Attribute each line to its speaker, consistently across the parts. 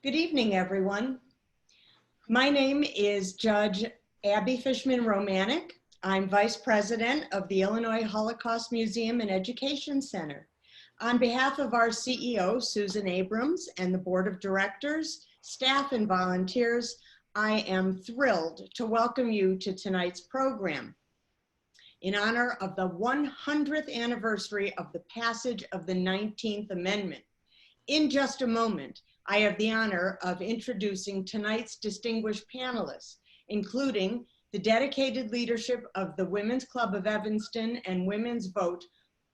Speaker 1: Good evening, everyone. My name is Judge Abbey Romanek. I'm Vice President of the Illinois Holocaust Museum and Education Center. On behalf of our CEO, Susan Abrams, and the Board of Directors, staff, and volunteers, I am thrilled to welcome you to tonight's program in honor of the 100th anniversary of the passage of the 19th Amendment. In just a moment, I have the honor of introducing tonight's distinguished panelists, including the dedicated leadership of the Women's Club of Evanston and Women's Vote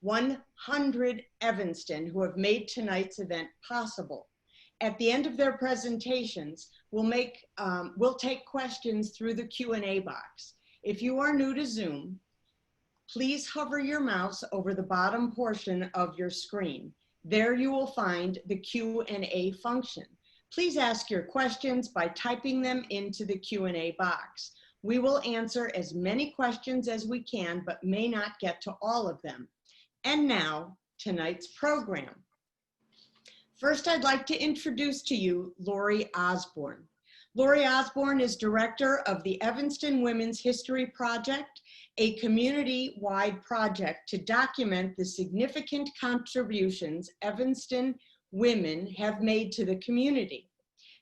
Speaker 1: 100 Evanston, who have made tonight's event possible. At the end of their presentations, we'll take questions through the Q&A box. If you are new to Zoom, please hover your mouse over the bottom portion of your screen. There you will find the Q&A function. Please ask your questions by typing them into the Q&A box. We will answer as many questions as we can, but may not get to all of them. And now, tonight's program. First, I'd like to introduce to you Lori Osborne. Lori Osborne is director of the Evanston Women's History Project, a community-wide project to document the significant contributions Evanston women have made to the community.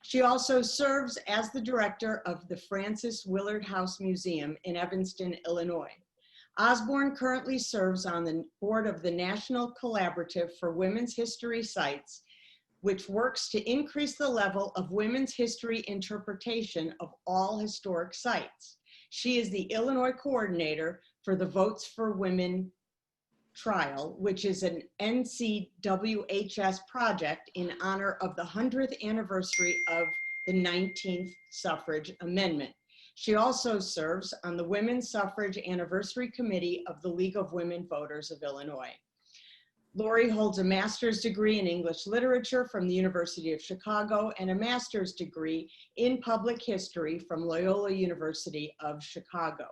Speaker 1: She also serves as the director of the Francis Willard House Museum in Evanston, Illinois. Osborne currently serves on the board of the National Collaborative for Women's History Sites, which works to increase the level of women's history interpretation of all historic sites. She is the Illinois coordinator for the Votes for Women trial, which is an NCWHS project in honor of the 100th anniversary of the 19th suffrage amendment. She also serves on the Women's Suffrage Anniversary Committee of the League of Women Voters of Illinois. Lori holds a master's degree in English literature from the University of Chicago and a master's degree in public history from Loyola University of Chicago.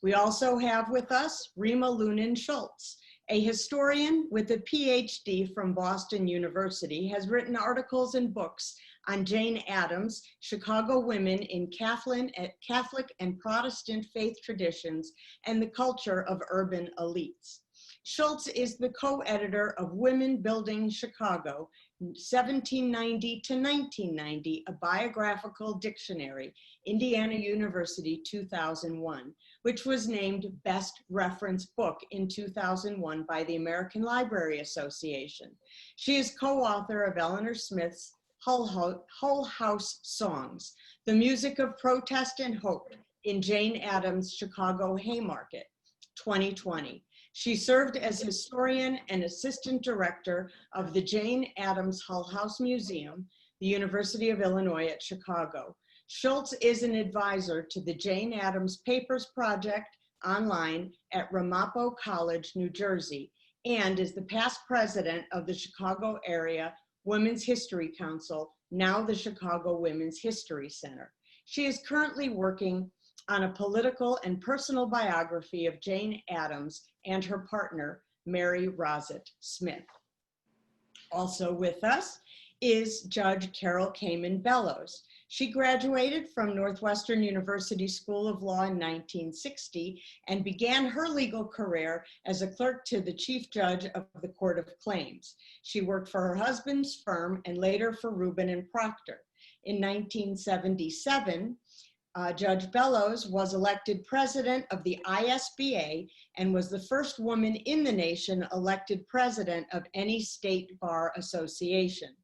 Speaker 1: We also have with us Rima Lunin Schultz, a historian with a PhD from Boston University, has written articles and books on Jane Addams, Chicago women in Catholic and Protestant faith traditions, and the culture of urban elites. Schultz is the co-editor of Women Building Chicago, 1790 to 1990, a biographical dictionary, Indiana University, 2001, which was named Best Reference Book in 2001 by the American Library Association. She is co-author of Eleanor Smith's Hull House Songs, the music of protest and hope in Jane Addams' Chicago Haymarket, 2020. She served as historian and assistant director of the Jane Addams Hull House Museum, the University of Illinois at Chicago. Schultz is an advisor to the Jane Addams Papers Project online at Ramapo College, New Jersey, and is the past president of the Chicago Area Women's History Council, now the Chicago Women's History Center. She is currently working on a political and personal biography of Jane Addams and her partner, Mary Rosett Smith. Also with us is Judge Carole Kamin Bellows. She graduated from Northwestern University School of Law in 1960 and began her legal career as a clerk to the Chief Judge of the Court of Claims. She worked for her husband's firm and later for Rubin and Proctor. In 1977, Judge Bellows was elected president of the ISBA and was the first woman in the nation elected president of any state bar association.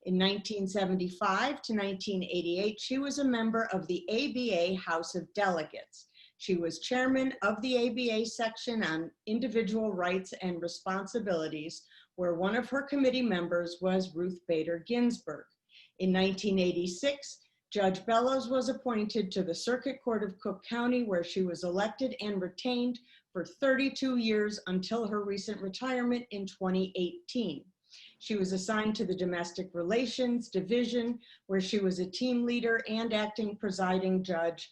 Speaker 1: In 1975 to 1988, she was a member of the ABA House of Delegates. She was chairman of the ABA section on individual rights and responsibilities, where one of her committee members was Ruth Bader Ginsburg. In 1986, Judge Bellows was appointed to the Circuit Court of Cook County, where she was elected and retained for 32 years until her recent retirement in 2018. She was assigned to the Domestic Relations Division, where she was a team leader and acting presiding judge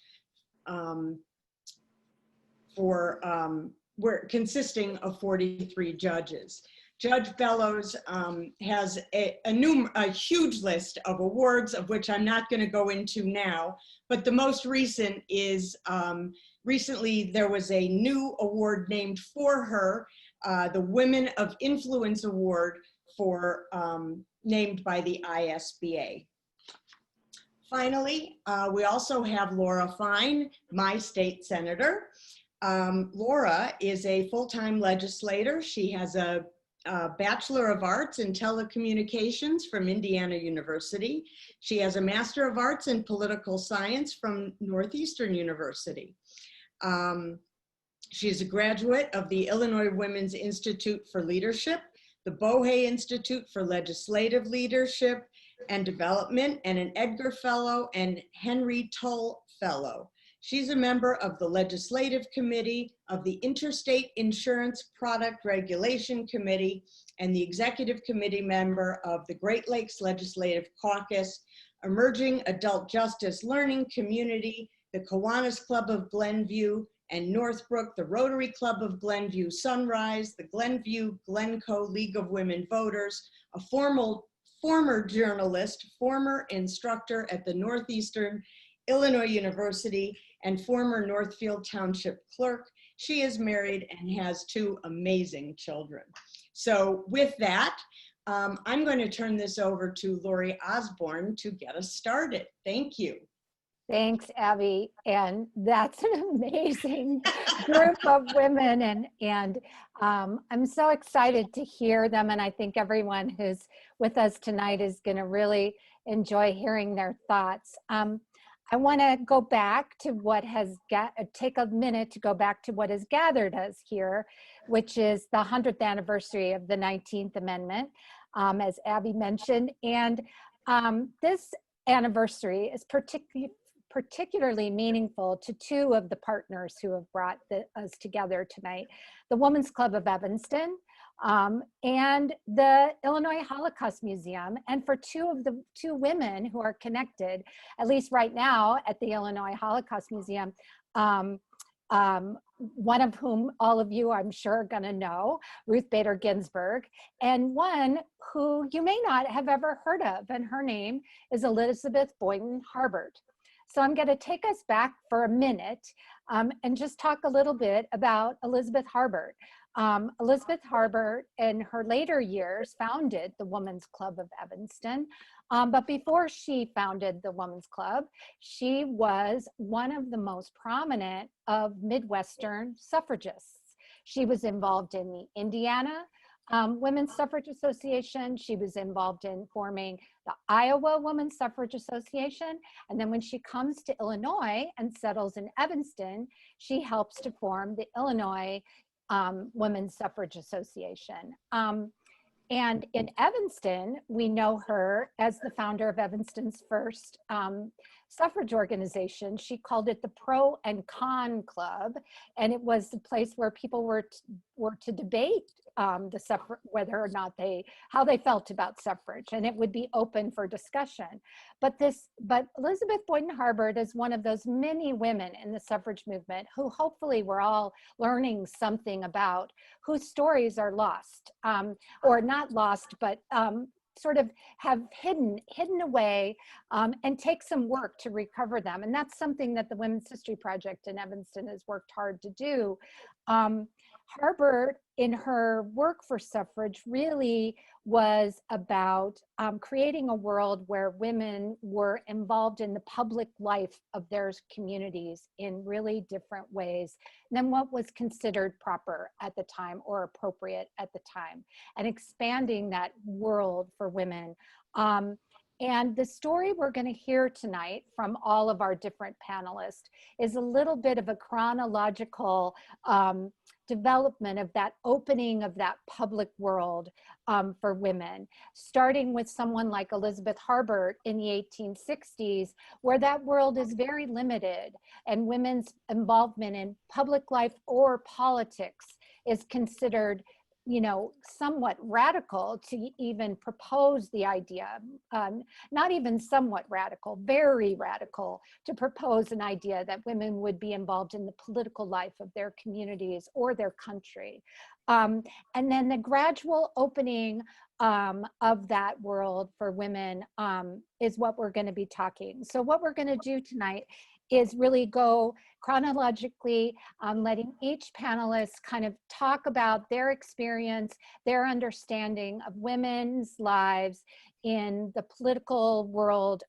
Speaker 1: consisting of 43 judges. Judge Bellows has a huge list of awards, of which I'm not going to go into now, but the most recent is, recently there was a new award named for her, the Women of Influence Award named by the ISBA. Finally, we also have Laura Fine, my state senator. Laura is a full-time legislator. She has a Bachelor of Arts in Telecommunications from Indiana University. She has a Master of Arts in Political Science from Northeastern University. She's a graduate of the Illinois Women's Institute for Leadership, the Bohe Institute for Legislative Leadership and Development, and an Edgar Fellow and Henry Tull Fellow. She's a member of the Legislative Committee of the Interstate Insurance Product Regulation Committee and the Executive Committee member of the Great Lakes Legislative Caucus, Emerging Adult Justice Learning Community, the Kiwanis Club of Glenview and Northbrook, the Rotary Club of Glenview Sunrise, the Glenview Glencoe League of Women Voters, a former journalist, former instructor at the Northeastern Illinois University, and former Northfield Township clerk. She is married and has 2 amazing children. So with that, I'm going to turn this over to Lori Osborne to get us started. Thank you.
Speaker 2: Thanks, Abby. And that's an amazing group of women. And I'm so excited to hear them. And I think everyone who's with us tonight is going to really enjoy hearing their thoughts. I want to go back to take a minute to go back to what has gathered us here, which is the 100th anniversary of the 19th Amendment, as Abby mentioned. And this anniversary is particularly meaningful to 2 of the partners who have brought us together tonight, the Women's Club of Evanston and the Illinois Holocaust Museum, and for 2 of the 2 women who are connected, at least right now at the Illinois Holocaust Museum, one of whom all of you I'm sure are going to know, Ruth Bader Ginsburg, and one who you may not have ever heard of, and her name is Elizabeth Boynton Harbert. So I'm going to take us back for a minute and just talk a little bit about Elizabeth Harbert. Elizabeth Harbert, in her later years, founded the Women's Club of Evanston. But before she founded the Women's Club, she was one of the most prominent of Midwestern suffragists. She was involved in the Indiana Women's Suffrage Association. She was involved in forming the Iowa Women's Suffrage Association. And then when she comes to Illinois and settles in Evanston, she helps to form the Illinois Women's Suffrage Association. And in Evanston, we know her as the founder of Evanston's first suffrage organization. She called it the Pro and Con Club, and it was the place where people were to debate whether or not how they felt about suffrage, and it would be open for discussion. But Elizabeth Boynton Harbert is one of those many women in the suffrage movement who hopefully we're all learning something about, whose stories are lost, or not lost, but sort of have hidden away, and take some work to recover them. And that's something that the Women's History Project in Evanston has worked hard to do. Harbert, in her work for suffrage, really was about creating a world where women were involved in the public life of their communities in really different ways than what was considered proper at the time or appropriate at the time, and expanding that world for women. And the story we're going to hear tonight from all of our different panelists is a little bit of a chronological development of that opening of that public world for women, starting with someone like Elizabeth Harbert in the 1860s, where that world is very limited and women's involvement in public life or politics is considered, you know, somewhat radical to even propose the idea, not even somewhat radical, very radical to propose an idea that women would be involved in the political life of their communities or their country. And then the gradual opening of that world for women is what we're going to be talking. So what we're going to do tonight is really go chronologically, letting each panelist kind of talk about their experience, their understanding of women's lives in the political world,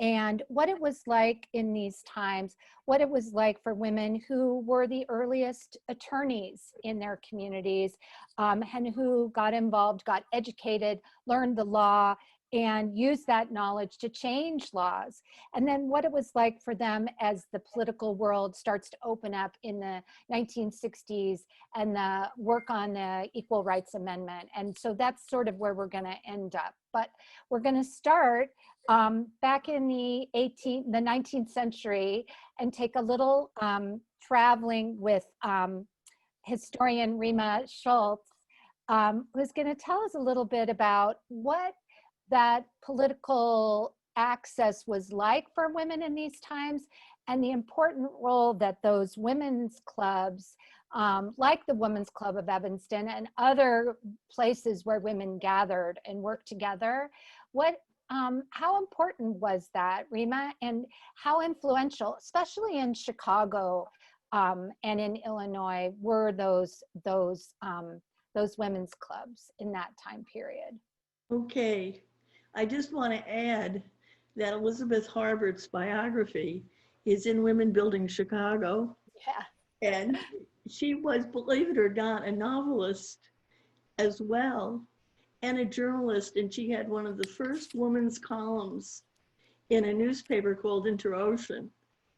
Speaker 2: and what it was like in these times, what it was like for women who were the earliest attorneys in their communities, and who got involved, got educated, learned the law, and used that knowledge to change laws. And then what it was like for them as the political world starts to open up in the 1960s and the work on the Equal Rights Amendment. And so that's sort of where we're going to end up. But we're going to start back in the 19th century and take a little traveling with historian Rima Schultz, who's going to tell us a little bit about what that political access was like for women in these times, and the important role that those women's clubs, like the Women's Club of Evanston and other places where women gathered and worked together, how important was that, Rima, and how influential, especially in Chicago and in Illinois, were those women's clubs in that time period?
Speaker 3: Okay, I just want to add that Elizabeth Harbert's biography is in Women Building Chicago.
Speaker 2: Yeah.
Speaker 3: And she was, believe it or not, a novelist as well, and a journalist. And she had one of the first women's columns in a newspaper called Interocean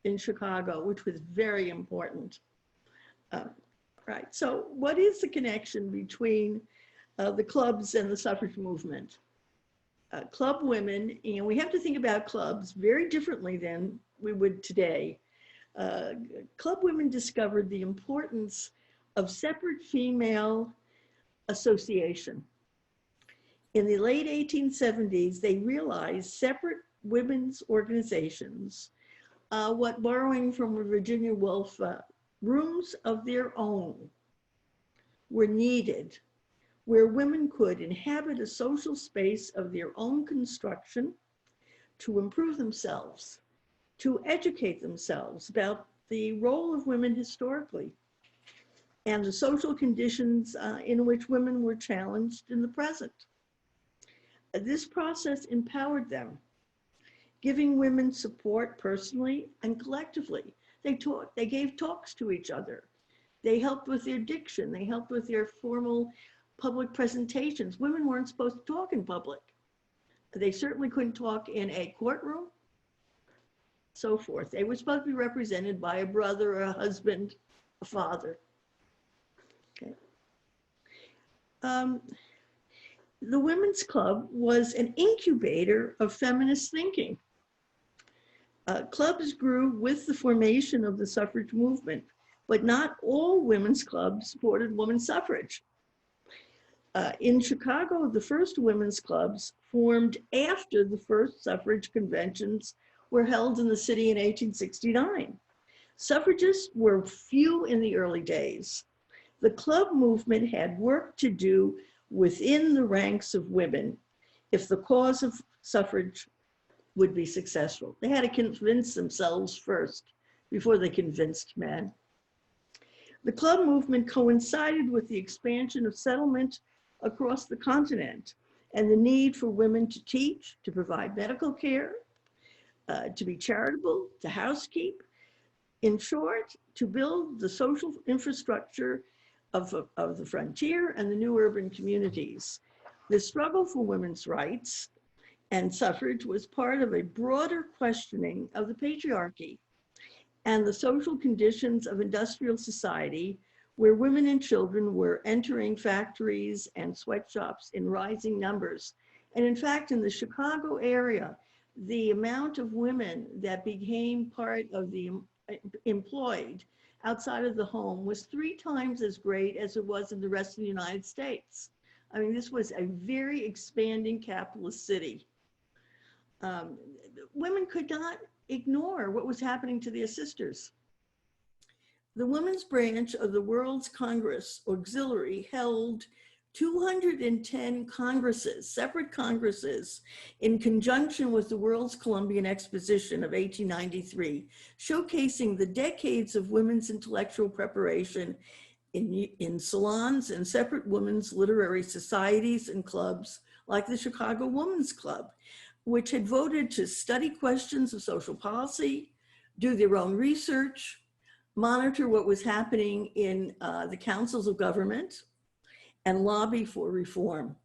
Speaker 3: in Chicago, which was very important. Right, so what is the connection between the clubs and the suffrage movement? Club women, we have to think about clubs very differently than we would today. Club women discovered the importance of separate female association. In the late 1870s, they realized separate women's organizations, what borrowing from Virginia Woolf, rooms of their own were needed, where women could inhabit a social space of their own construction to improve themselves, to educate themselves about the role of women historically and the social conditions in which women were challenged in the present. This process empowered them, giving women support personally and collectively. They gave talks to each other. They helped with their diction. They helped with their formal public presentations. Women weren't supposed to talk in public. They certainly couldn't talk in a courtroom, so forth. They were supposed to be represented by a brother, a husband, a father. Okay. The Women's Club was an incubator of feminist thinking. Clubs grew with the formation of the suffrage movement, but not all women's clubs supported women's suffrage. In Chicago, the first women's clubs formed after the first suffrage conventions were held in the city in 1869. Suffragists were few in the early days. The club movement had work to do within the ranks of women if the cause of suffrage would be successful. They had to convince themselves first before they convinced men. The club movement coincided with the expansion of settlement across the continent and the need for women to teach, to provide medical care, to be charitable, to housekeep. In short, to build the social infrastructure of the frontier and the new urban communities. The struggle for women's rights and suffrage was part of a broader questioning of the patriarchy and the social conditions of industrial society, where women and children were entering factories and sweatshops in rising numbers. And in fact, in the Chicago area, the amount of women that became part of the employed outside of the home was 3 times as great as it was in the rest of the United States. I mean, this was a very expanding capitalist city. Women could not ignore what was happening to their sisters. The women's branch of the World's Congress Auxiliary held 210 congresses, separate congresses, in conjunction with the World's Columbian Exposition of 1893, showcasing the decades of women's intellectual preparation in salons and separate women's literary societies and clubs like the Chicago Women's Club, which had voted to study questions of social policy, do their own research, monitor what was happening in the councils of government, and lobby for reform.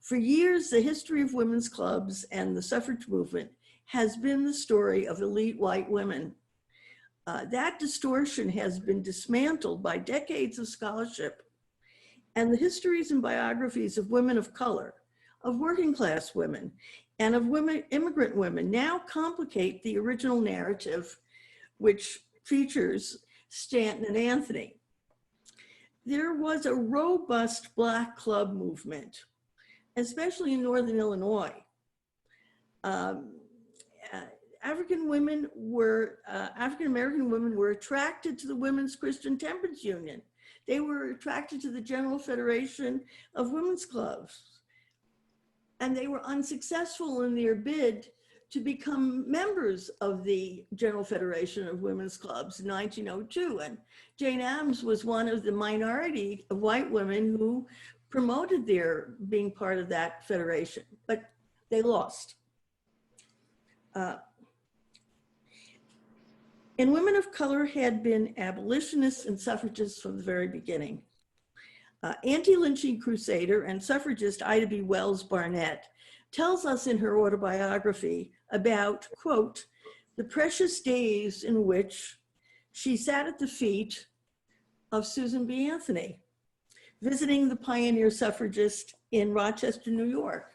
Speaker 3: For years, the history of women's clubs and the suffrage movement has been the story of elite white women. That distortion has been dismantled by decades of scholarship, and the histories and biographies of women of color, of working class women, and of immigrant women now complicate the original narrative, which features Stanton and Anthony. There was a robust Black club movement, especially in Northern Illinois. African American women were attracted to the Women's Christian Temperance Union. They were attracted to the General Federation of Women's Clubs. And they were unsuccessful in their bid to become members of the General Federation of Women's Clubs in 1902. And Jane Addams was one of the minority of white women who promoted their being part of that federation, but they lost. And women of color had been abolitionists and suffragists from the very beginning. Anti-lynching crusader and suffragist Ida B. Wells Barnett tells us in her autobiography about, quote, the precious days in which she sat at the feet of Susan B. Anthony, visiting the pioneer suffragist in Rochester, New York.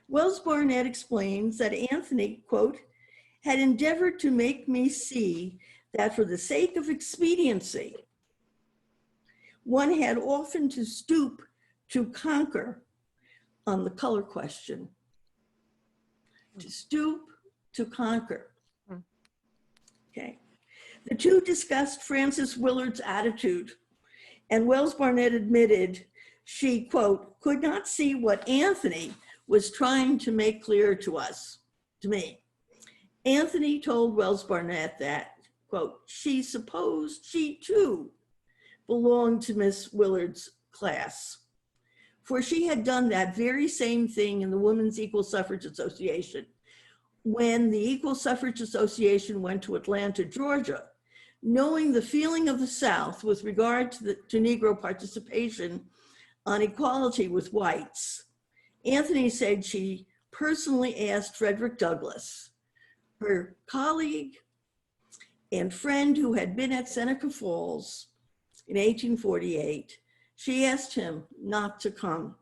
Speaker 3: Wells Barnett explains that Anthony, quote, had endeavored to make me see that for the sake of expediency, one had often to stoop to conquer on the color question. To stoop to conquer. Okay. The two discussed Frances Willard's attitude, and Wells Barnett admitted she, quote, could not see what Anthony was trying to make clear to us, to me. Anthony told Wells Barnett that, quote, she supposed she too belonged to Miss Willard's class, for she had done that very same thing in the Women's Equal Suffrage Association. When the Equal Suffrage Association went to Atlanta, Georgia, knowing the feeling of the South with regard to Negro participation on equality with whites, Anthony said she personally asked Frederick Douglass, her colleague and friend who had been at Seneca Falls in 1848, she asked him not to come.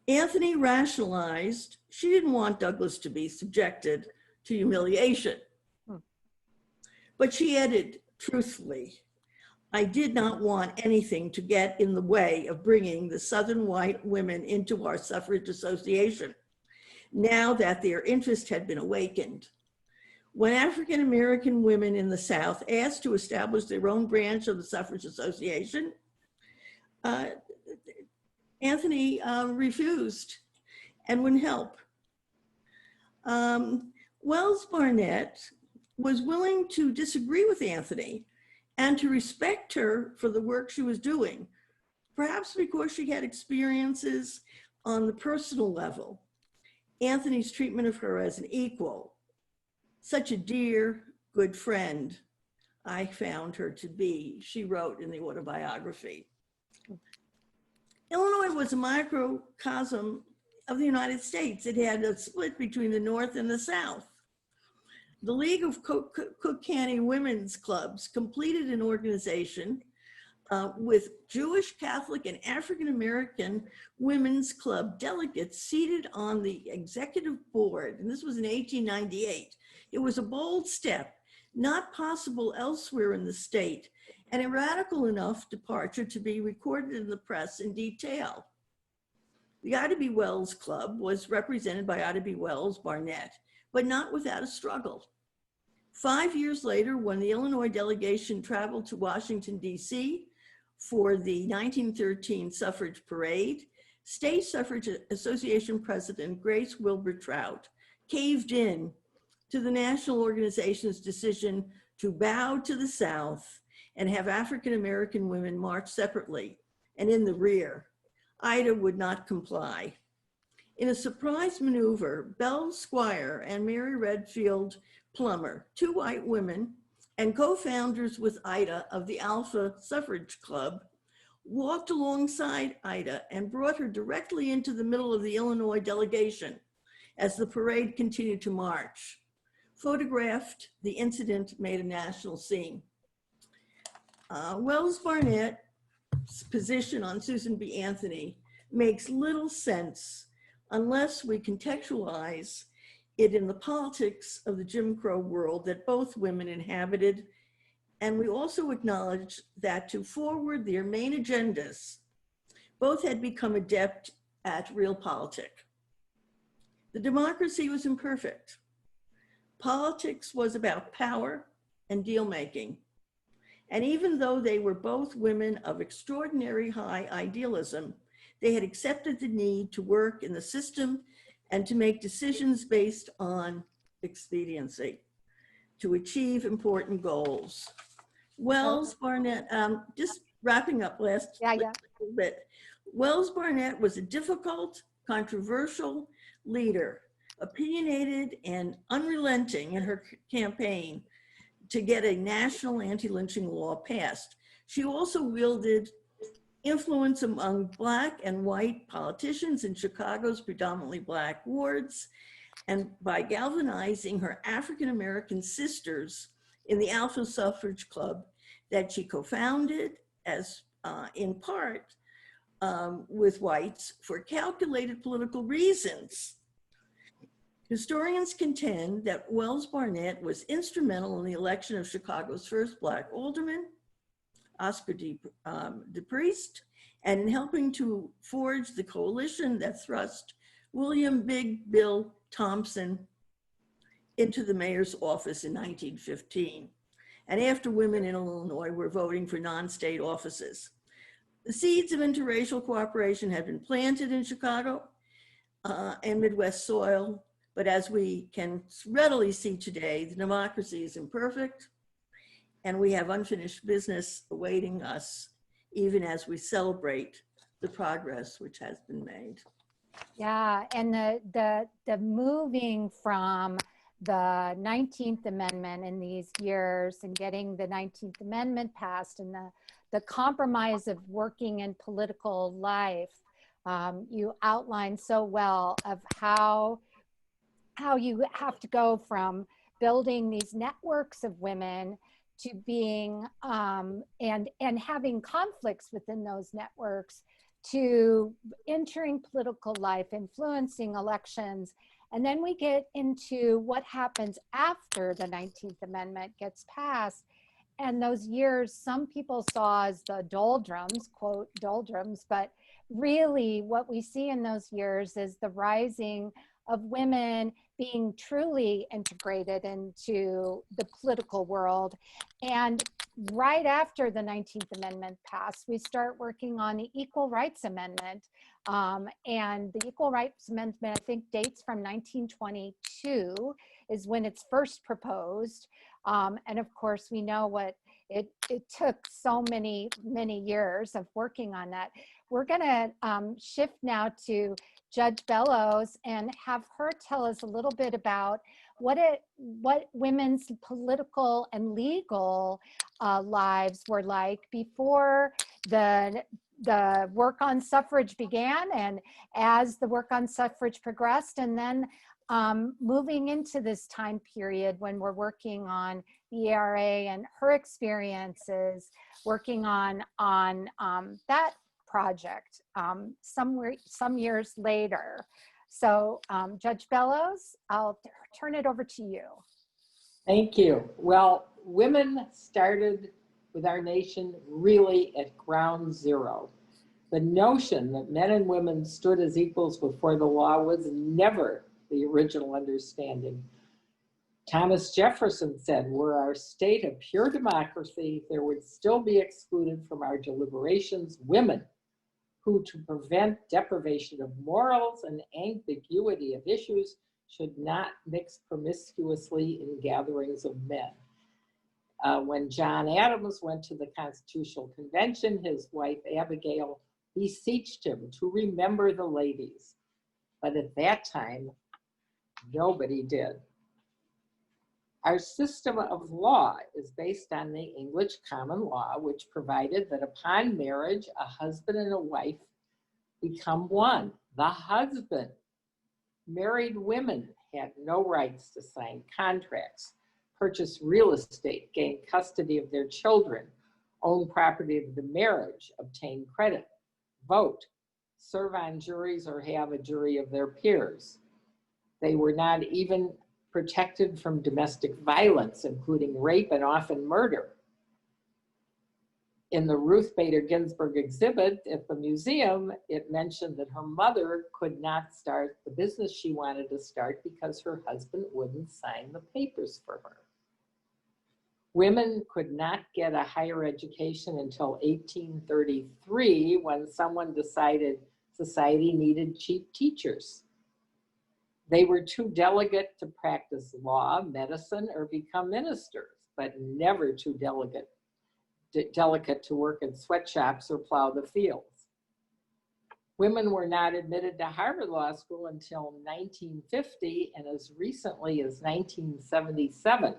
Speaker 3: Anthony rationalized she didn't want Douglass to be subjected to humiliation. But she added truthfully, I did not want anything to get in the way of bringing the Southern white women into our suffrage association, now that their interest had been awakened. When African American women in the South asked to establish their own branch of the Suffrage Association, Anthony refused and wouldn't help. Wells Barnett was willing to disagree with Anthony and to respect her for the work she was doing, perhaps because she had experiences on the personal level. Anthony's treatment of her as an equal, such a dear, good friend I found her to be, she wrote in the autobiography. Illinois was a microcosm of the United States. It had a split between the North and the South. The League of Cook County Women's Clubs completed an organization with Jewish, Catholic, and African American women's club delegates seated on the executive board, and this was in 1898. It was a bold step, not possible elsewhere in the state, and a radical enough departure to be recorded in the press in detail. The Ida B. Wells Club was represented by Ida B. Wells Barnett, but not without a struggle. 5 years later, when the Illinois delegation traveled to Washington, D.C. for the 1913 suffrage parade, State Suffrage Association President Grace Wilbur Trout caved in to the national organization's decision to bow to the South and have African-American women march separately and in the rear. Ida would not comply. In a surprise maneuver, Belle Squire and Mary Redfield Plummer, two white women and co-founders with Ida of the Alpha Suffrage Club, walked alongside Ida and brought her directly into the middle of the Illinois delegation as the parade continued to march. Photographed, the incident made a national scene. Wells Barnett's position on Susan B. Anthony makes little sense unless we contextualize it in the politics of the Jim Crow world that both women inhabited. And we also acknowledge that to forward their main agendas, both had become adept at realpolitik. The democracy was imperfect. Politics was about power and deal making. And even though they were both women of extraordinary high idealism, they had accepted the need to work in the system and to make decisions based on expediency to achieve important goals. Wells Barnett, just wrapping up last little bit. Wells Barnett was a difficult, controversial leader, opinionated and unrelenting in her campaign to get a national anti-lynching law passed. She also wielded influence among Black and white politicians in Chicago's predominantly Black wards, and by galvanizing her African-American sisters in the Alpha Suffrage Club that she co-founded as in part with whites for calculated political reasons. Historians contend that Wells Barnett was instrumental in the election of Chicago's first Black alderman, Oscar DePriest, and in helping to forge the coalition that thrust William Big Bill Thompson into the mayor's office in 1915, and after women in Illinois were voting for non-state offices. The seeds of interracial cooperation had been planted in Chicago and Midwest soil, but as we can readily see today, the democracy is imperfect, and we have unfinished business awaiting us, even as we celebrate the progress which has been made.
Speaker 2: Yeah, and the moving from the 19th Amendment in these years and getting the 19th Amendment passed and the compromise of working in political life, you outlined so well of how you have to go from building these networks of women to being and having conflicts within those networks, to entering political life, influencing elections. And then we get into what happens after the 19th Amendment gets passed. And those years, some people saw as the doldrums, quote, doldrums, but really what we see in those years is the rising of women being truly integrated into the political world. And right after the 19th Amendment passed, we start working on the Equal Rights Amendment. And the Equal Rights Amendment, I think, dates from 1922 is when it's first proposed. And of course, we know what it took so many years of working on that. We're gonna shift now to Judge Bellows and have her tell us a little bit about what women's political and legal lives were like before the work on suffrage began, and as the work on suffrage progressed, and then moving into this time period when we're working on the ERA and her experiences working on that project some years later. So Judge Bellows, I'll turn it over to you.
Speaker 4: Thank you. Well, women started with our nation really at ground zero. The notion that men and women stood as equals before the law was never the original understanding. Thomas Jefferson said, were our state a pure democracy, there would still be excluded from our deliberations women who, to prevent deprivation of morals and ambiguity of issues, should not mix promiscuously in gatherings of men. When John Adams went to the Constitutional Convention, his wife Abigail beseeched him to remember the ladies. But at that time, nobody did. Our system of law is based on the English common law, which provided that upon marriage, a husband and a wife become one. The husband. Married women had no rights to sign contracts, purchase real estate, gain custody of their children, own property of the marriage, obtain credit, vote, serve on juries, or have a jury of their peers. They were not even protected from domestic violence, including rape and often murder. In the Ruth Bader Ginsburg exhibit at the museum, it mentioned that her mother could not start the business she wanted to start because her husband wouldn't sign the papers for her. Women could not get a higher education until 1833, when someone decided society needed cheap teachers. They were too delicate to practice law, medicine, or become ministers, but never too delicate to work in sweatshops or plow the fields. Women were not admitted to Harvard Law School until 1950, and as recently as 1977,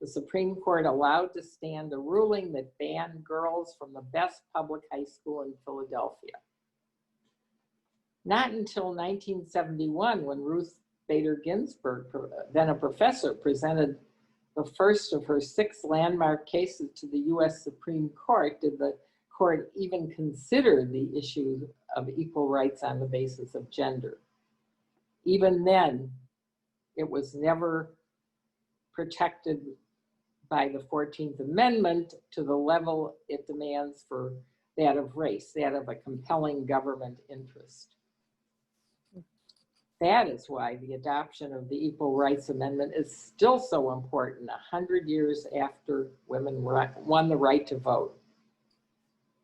Speaker 4: the Supreme Court allowed to stand a ruling that banned girls from the best public high school in Philadelphia. Not until 1971, when Ruth Bader Ginsburg, then a professor, presented the first of her 6 landmark cases to the US Supreme Court, did the court even consider the issue of equal rights on the basis of gender. Even then, it was never protected by the 14th Amendment to the level it demands for that of race, that of a compelling government interest. That is why the adoption of the Equal Rights Amendment is still so important 100 years after women won the right to vote.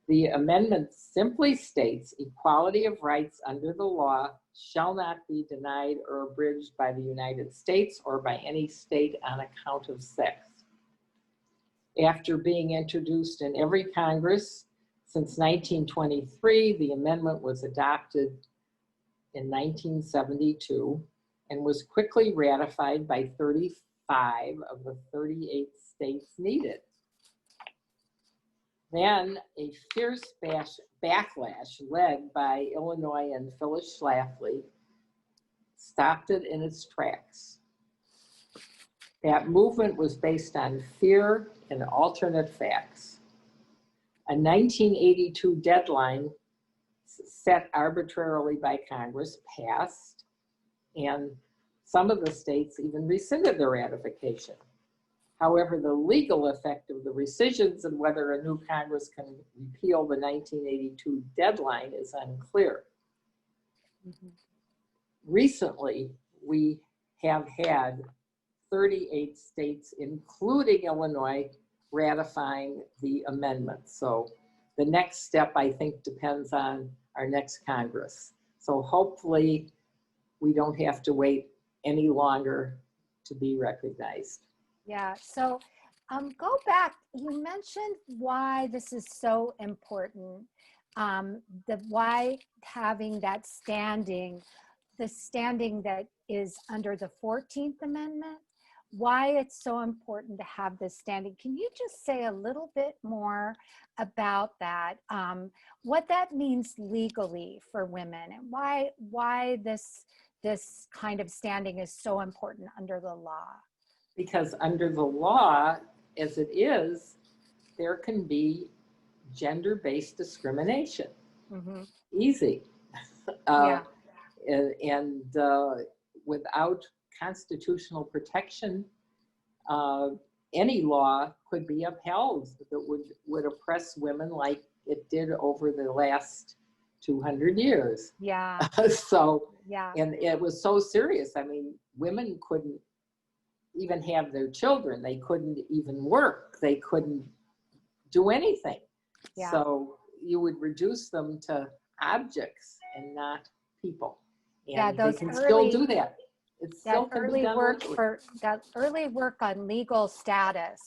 Speaker 4: The amendment simply states equality of rights under the law shall not be denied or abridged by the United States or by any state on account of sex. After being introduced in every Congress since 1923, the amendment was adopted in 1972 and was quickly ratified by 35 of the 38 states needed. Then a fierce backlash led by Illinois and Phyllis Schlafly stopped it in its tracks. That movement was based on fear and alternate facts. A 1982 deadline set arbitrarily by Congress passed, and some of the states even rescinded the ratification. However, the legal effect of the rescissions and whether a new Congress can repeal the 1982 deadline is unclear. Mm-hmm. Recently, we have had 38 states, including Illinois, ratifying the amendment. So the next step, I think, depends on our next Congress. So hopefully we don't have to wait any longer to be recognized.
Speaker 2: Yeah, so go back, you mentioned why this is so important, why having that standing, the standing that is under the 14th Amendment, why it's so important to have this standing. Can you just say a little bit more about that, what that means legally for women, and why this kind of standing is so important under the law?
Speaker 4: Because under the law, as it is, there can be gender-based discrimination. Mm-hmm. Easy.
Speaker 2: Yeah.
Speaker 4: And without constitutional protection, any law could be upheld that would oppress women like it did over the last 200 years.
Speaker 2: Yeah.
Speaker 4: So,
Speaker 2: yeah.
Speaker 4: And it was so serious. I mean, women couldn't even have their children. They couldn't even work. They couldn't do anything.
Speaker 2: Yeah.
Speaker 4: So you would reduce them to objects and not people. And
Speaker 2: Yeah, those
Speaker 4: they can still
Speaker 2: early-
Speaker 4: do that. It still
Speaker 2: That
Speaker 4: can be
Speaker 2: early
Speaker 4: done
Speaker 2: work
Speaker 4: virtually.
Speaker 2: that early work on legal status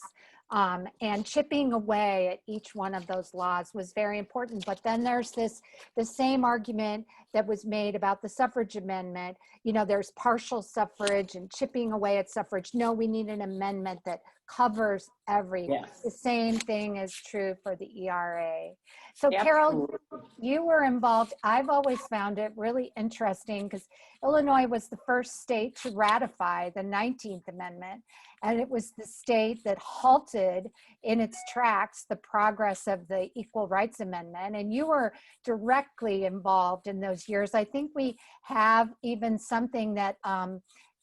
Speaker 2: and chipping away at each one of those laws was very important. But then there's the same argument that was made about the suffrage amendment. You know, there's partial suffrage and chipping away at suffrage. No, we need an amendment that covers everything.
Speaker 4: Yes.
Speaker 2: The same thing is true for the ERA. So Carole,
Speaker 4: Absolutely.
Speaker 2: you were involved. I've always found it really interesting because Illinois was the first state to ratify the 19th Amendment, and it was the state that halted in its tracks the progress of the Equal Rights Amendment, and you were directly involved in those years. I think we have even something that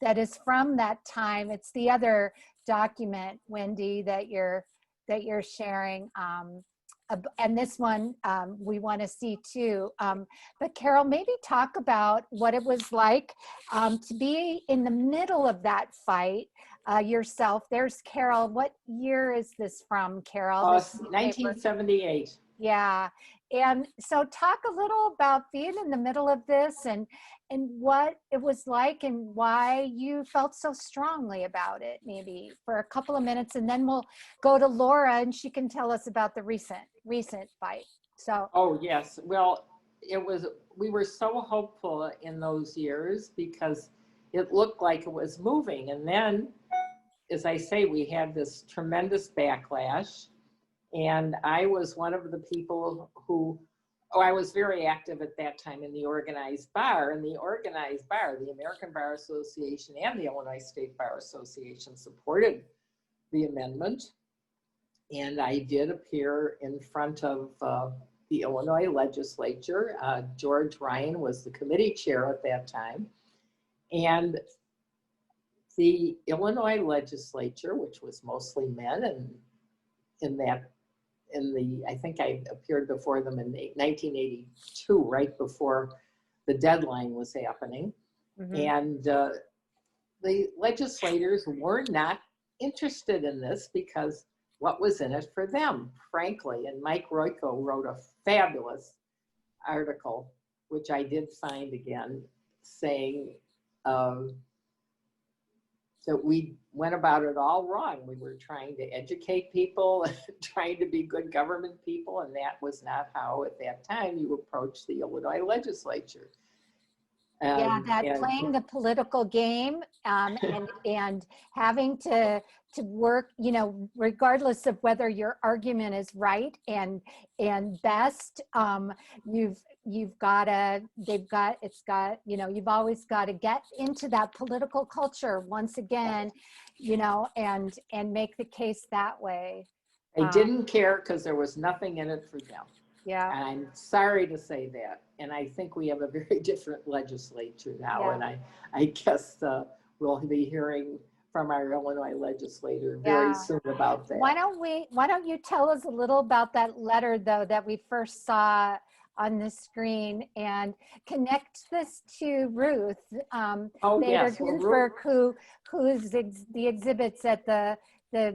Speaker 2: that is from that time. It's the other document, Wendy, that you're sharing. And this one we want to see too. But Carole, maybe talk about what it was like to be in the middle of that fight yourself. There's Carole. What year is this from, Carole? This
Speaker 4: 1978.
Speaker 2: Yeah. And so talk a little about being in the middle of this and what it was like and why you felt so strongly about it, maybe for a couple of minutes, and then we'll go to Laura and she can tell us about the recent fight. So.
Speaker 4: Oh, yes. Well, we were so hopeful in those years because it looked like it was moving. And then, as I say, we had this tremendous backlash. And I was one of the people who, I was very active at that time in the organized bar. And the organized bar, the American Bar Association and the Illinois State Bar Association supported the amendment. And I did appear in front of the Illinois legislature. George Ryan was the committee chair at that time. And the Illinois legislature, which was mostly men, and I think I appeared before them in 1982, right before the deadline was happening.
Speaker 2: Mm-hmm.
Speaker 4: And the legislators were not interested in this because what was in it for them, frankly. And Mike Royko wrote a fabulous article, which I did find again, saying that we went about it all wrong. We were trying to educate people, trying to be good government people, and that was not how, at that time, you approached the Illinois legislature.
Speaker 2: Yeah, playing the political game and having to work, you know, regardless of whether your argument is right and best, you've got to, you know, you've always got to get into that political culture once again, you know, and make the case that way.
Speaker 4: I didn't care because there was nothing in it for them.
Speaker 2: Yeah.
Speaker 4: I'm sorry to say that. And I think we have a very different legislature now.
Speaker 2: Yeah.
Speaker 4: And I guess we'll be hearing from our Illinois legislator very soon about that.
Speaker 2: Why don't you tell us a little about that letter, though, that we first saw on the screen, and connect this to Ruth Bader Ginsburg, who's the exhibits at the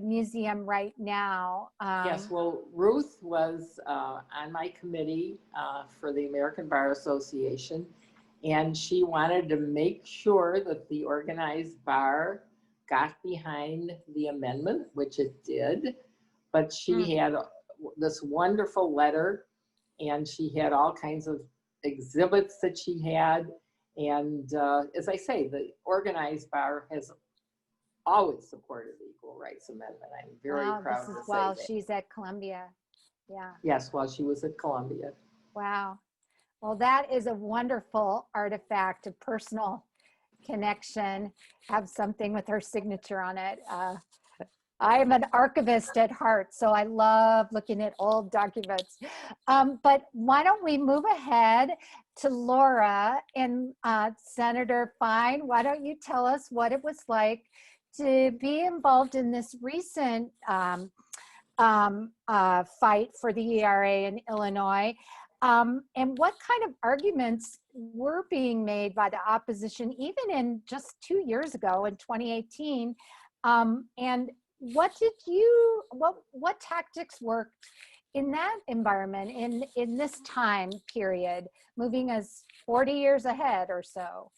Speaker 2: museum right now.
Speaker 4: Yes, well, Ruth was on my committee for the American Bar Association, and she wanted to make sure that the organized bar got behind the amendment, which it did, but she had this wonderful letter, and she had all kinds of exhibits that she had, and as I say, the organized bar has always supported the Equal Rights Amendment. I'm very proud to say
Speaker 2: while
Speaker 4: that.
Speaker 2: She's at Columbia. Yeah.
Speaker 4: Yes, while she was at Columbia. Wow.
Speaker 2: Well, that is a wonderful artifact of personal connection. Have something with her signature on it. I am an archivist at heart, so I love looking at old documents. But why don't we move ahead to Laura and Senator Fine? Why don't you tell us what it was like to be involved in this recent fight for the ERA in Illinois, and what kind of arguments were being made by the opposition, even in just 2 years ago in 2018, And what tactics worked in that environment, in this time period, moving us 40 years ahead or so?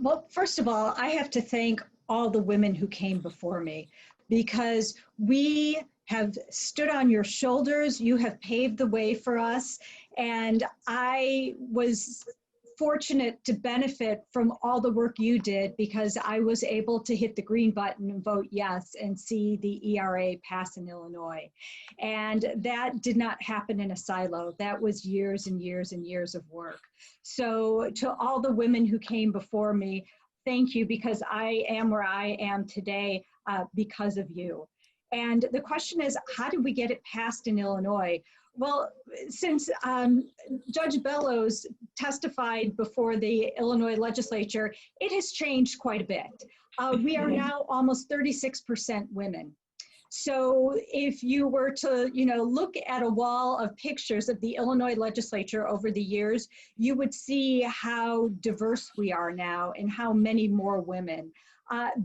Speaker 5: Well, first of all, I have to thank all the women who came before me, because we have stood on your shoulders. You have paved the way for us. And I was fortunate to benefit from all the work you did, because I was able to hit the green button and vote yes and see the ERA pass in Illinois. And that did not happen in a silo. That was years and years and years of work. So to all the women who came before me, thank you, because I am where I am today because of you. And the question is, how did we get it passed in Illinois? Well, since Judge Bellows testified before the Illinois legislature, it has changed quite a bit. We are now almost 36% women. So if you were to, look at a wall of pictures of the Illinois legislature over the years, you would see how diverse we are now and how many more women.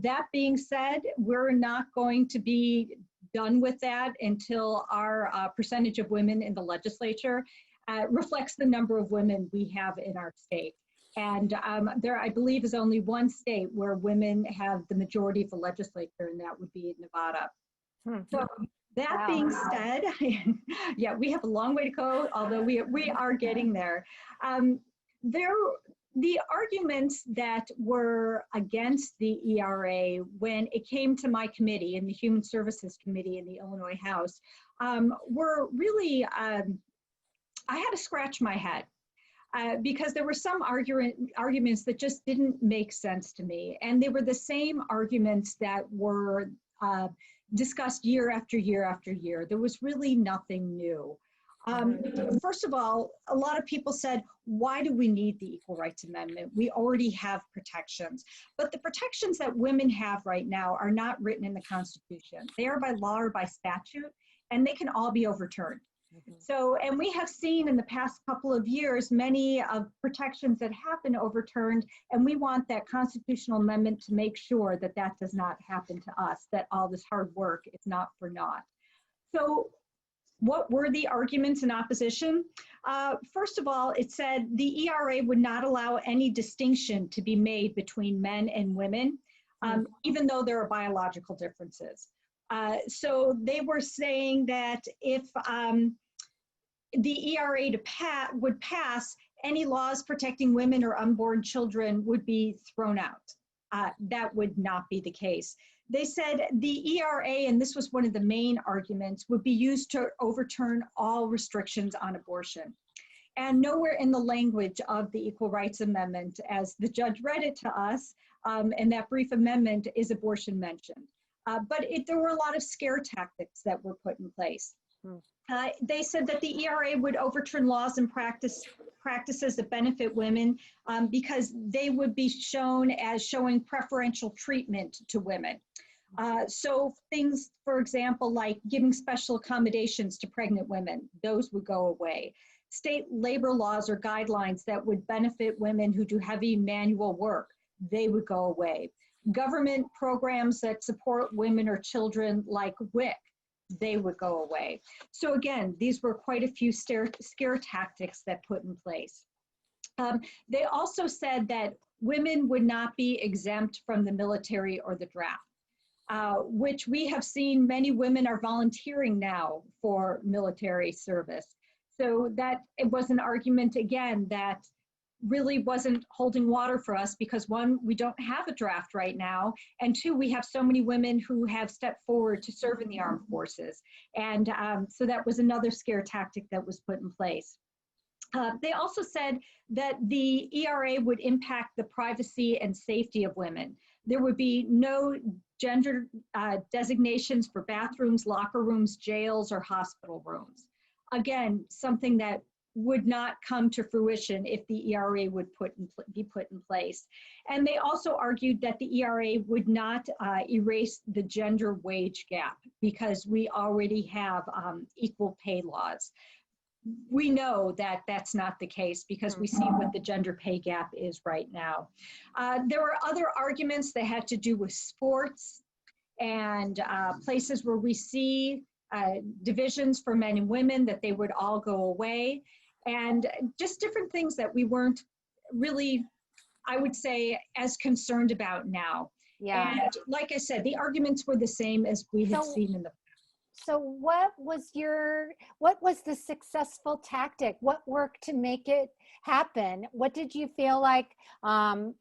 Speaker 5: That being said, we're not going to be done with that until our percentage of women in the legislature reflects the number of women we have in our state. And there, I believe, is only one state where women have the majority of the legislature, and that would be Nevada. So that being said, yeah, we have a long way to go, although we are getting there. The arguments that were against the ERA when it came to my committee, in the Human Services Committee in the Illinois House, were really, I had to scratch my head. Because there were some arguments that just didn't make sense to me. And they were the same arguments that were discussed year after year after year. There was really nothing new. First of all, a lot of people said, why do we need the Equal Rights Amendment? We already have protections. But the protections that women have right now are not written in the Constitution. They are by law or by statute, and they can all be overturned. So, and we have seen in the past couple of years, many of protections that have been overturned, and we want that constitutional amendment to make sure that that does not happen to us, that all this hard work is not for naught. So what were the arguments in opposition? First of all, it said the ERA would not allow any distinction to be made between men and women, even though there are biological differences. So they were saying that if the ERA would pass, any laws protecting women or unborn children would be thrown out. That would not be the case. They said the ERA, and this was one of the main arguments, would be used to overturn all restrictions on abortion. And nowhere in the language of the Equal Rights Amendment, as the judge read it to us, in that brief amendment, is abortion mentioned. But there were a lot of scare tactics that were put in place. They said that the ERA would overturn laws and practices that benefit women because they would be shown as showing preferential treatment to women. So things, for example, like giving special accommodations to pregnant women, those would go away. State labor laws or guidelines that would benefit women who do heavy manual work, they would go away. Government programs that support women or children like WIC, they would go away. So again, these were quite a few scare tactics that put in place. They also said that women would not be exempt from the military or the draft, which we have seen many women are volunteering now for military service. So that it was an argument, again, that really wasn't holding water for us because, one, we don't have a draft right now, and two, we have so many women who have stepped forward to serve in the armed forces. And so that was another scare tactic that was put in place. They also said that the ERA would impact the privacy and safety of women. There would be no gender designations for bathrooms, locker rooms, jails, or hospital rooms. Again, something that would not come to fruition if the ERA would be put in place. And they also argued that the ERA would not erase the gender wage gap because we already have equal pay laws. We know that that's not the case because we see what the gender pay gap is right now. There were other arguments that had to do with sports, and places where we see divisions for men and women, that they would all go away, and just different things that we weren't really, I would say, as concerned about now.
Speaker 2: Yeah.
Speaker 5: And like I said, the arguments were the same as we had seen in the.
Speaker 2: So what was the successful tactic? What worked to make it happen? What did you feel like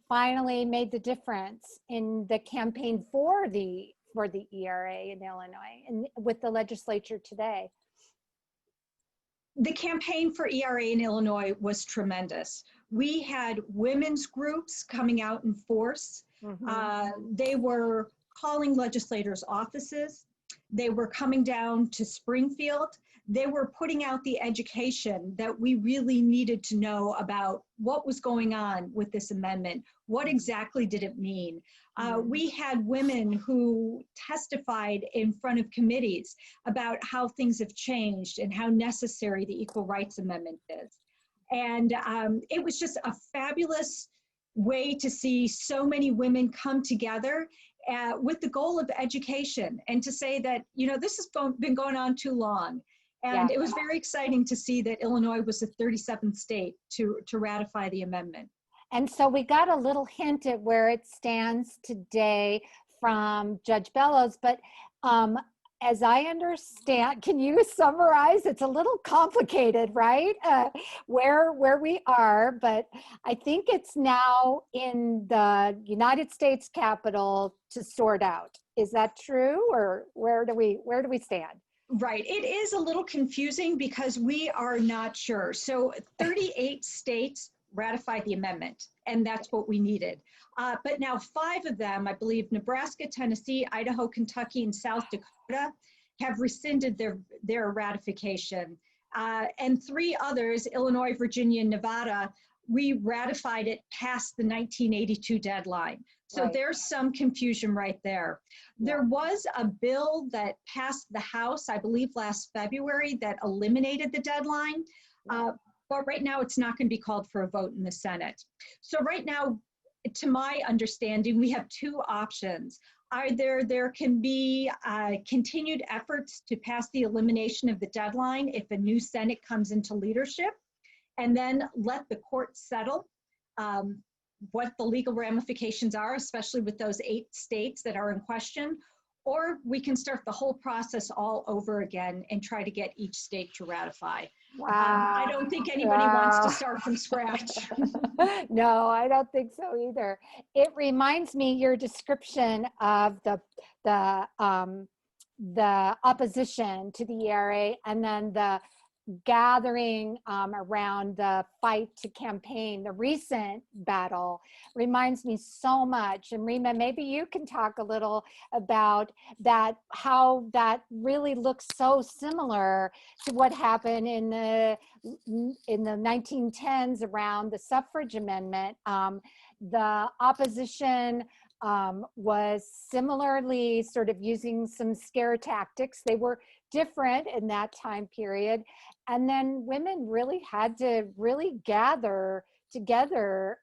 Speaker 2: finally made the difference in the campaign for the ERA in Illinois and with the legislature today?
Speaker 5: The campaign for ERA in Illinois was tremendous. We had women's groups coming out in force. They were calling legislators' offices. They were coming down to Springfield. They were putting out the education that we really needed to know about what was going on with this amendment. What exactly did it mean? We had women who testified in front of committees about how things have changed and how necessary the Equal Rights Amendment is. And it was just a fabulous way to see so many women come together with the goal of education, and to say that, you know, this has been going on too long. And it was very exciting to see that Illinois was the 37th state to ratify the amendment.
Speaker 2: And so we got a little hint at where it stands today from Judge Bellows, but as I understand, can you summarize? It's a little complicated, right? Where we are, but I think it's now in the United States Capitol to sort out. Is that true, or where do we stand?
Speaker 5: Right. It is a little confusing because we are not sure. So 38 states ratified the amendment, and that's what we needed. But now 5 of them, I believe Nebraska, Tennessee, Idaho, Kentucky, and South Dakota, have rescinded their ratification. And 3 others, Illinois, Virginia, and Nevada, we ratified it past the 1982 deadline. So there's some confusion right there. There was a bill that passed the House, I believe last February, that eliminated the deadline. But right now it's not going to be called for a vote in the Senate. So right now, to my understanding, we have 2 options. Either there can be continued efforts to pass the elimination of the deadline if a new Senate comes into leadership, and then let the court settle what the legal ramifications are, especially with those 8 states that are in question, or we can start the whole process all over again and try to get each state to ratify.
Speaker 2: Wow.
Speaker 5: I don't think anybody wants to start from scratch.
Speaker 2: No, I don't think so either. It reminds me your description of the opposition to the ERA, and then the gathering around the fight to campaign. The recent battle reminds me so much. And Rima, maybe you can talk a little about that, how that really looks so similar to what happened in the 1910s around the suffrage amendment. The opposition was similarly sort of using some scare tactics. They were different in that time period. And then women really had to really gather together.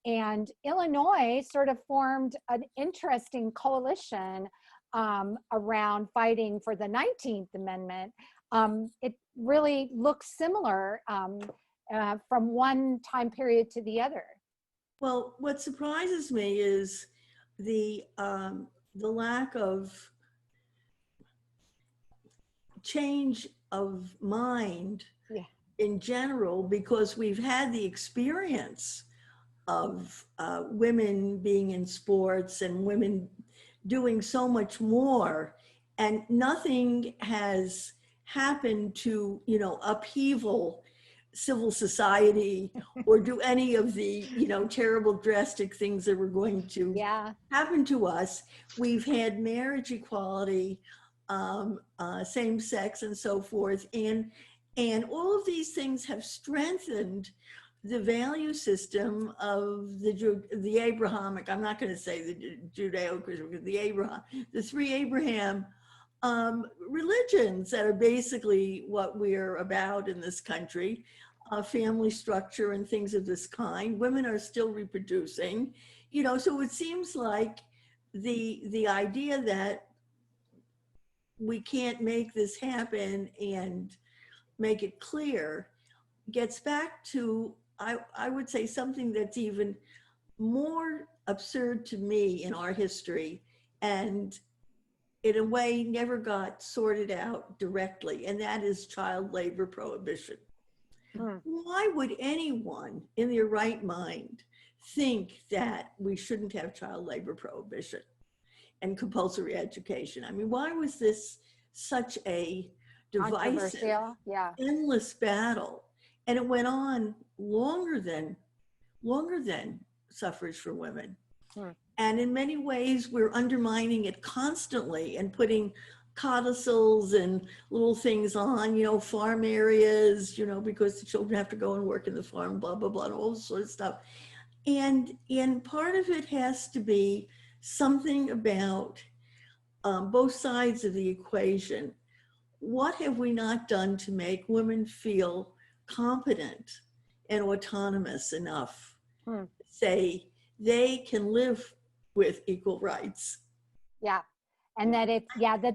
Speaker 2: And Illinois sort of formed an interesting coalition around fighting for the 19th Amendment. It really looks similar from one time period to the other.
Speaker 3: Well, what surprises me is the lack of change of mind in general, because we've had the experience of women being in sports and women doing so much more, and nothing has happened to, you know, upheaval civil society or do any of the, you know, terrible drastic things that were going to happen to us. We've had marriage equality, same sex and so forth, and all of these things have strengthened the value system of the Abrahamic, I'm not going to say the Judeo-Christian, because the 3 Abraham religions that are basically what we're about in this country, family structure and things of this kind. Women are still reproducing, you know, so it seems like the idea that we can't make this happen and make it clear gets back to, I would say, something that's even more absurd to me in our history, and in a way never got sorted out directly, and that is child labor prohibition. Why would anyone in their right mind think that we shouldn't have child labor prohibition and compulsory education? I mean, why was this such a divisive,
Speaker 2: yeah,
Speaker 3: endless battle? And it went on longer than suffrage for women. And in many ways, we're undermining it constantly and putting codicils and little things on, you know, farm areas, you know, because the children have to go and work in the farm, blah, blah, blah, and all this sort of stuff. And part of it has to be something about both sides of the equation. What have we not done to make women feel competent and autonomous enough to say they can live with equal rights?
Speaker 2: Yeah. And that it's, yeah, the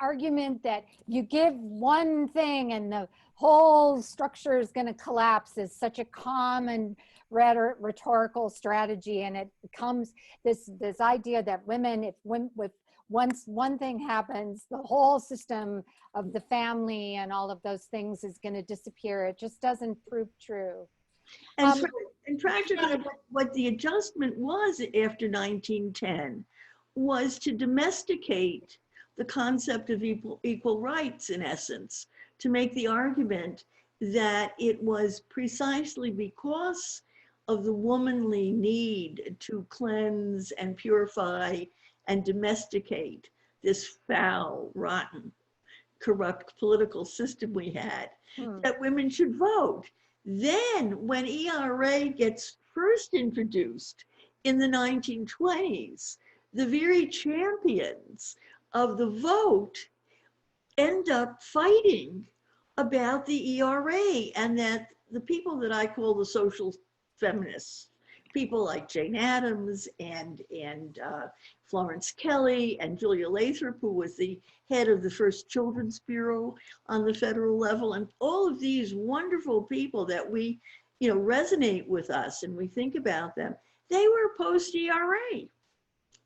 Speaker 2: argument that you give one thing and the whole structure is going to collapse is such a common rhetorical strategy. And it becomes this idea that women, once one thing happens, the whole system of the family and all of those things is going to disappear. It just doesn't prove true.
Speaker 3: And practically what the adjustment was after 1910 was to domesticate the concept of equal rights, in essence, to make the argument that it was precisely because of the womanly need to cleanse and purify and domesticate this foul, rotten, corrupt political system we had, that women should vote. Then when ERA gets first introduced in the 1920s, the very champions of the vote end up fighting about the ERA, and that the people that I call the social feminists, people like Jane Addams and Florence Kelly and Julia Lathrop, who was the head of the first Children's Bureau on the federal level, and all of these wonderful people that we, you know, resonate with us and we think about them, they were post-ERA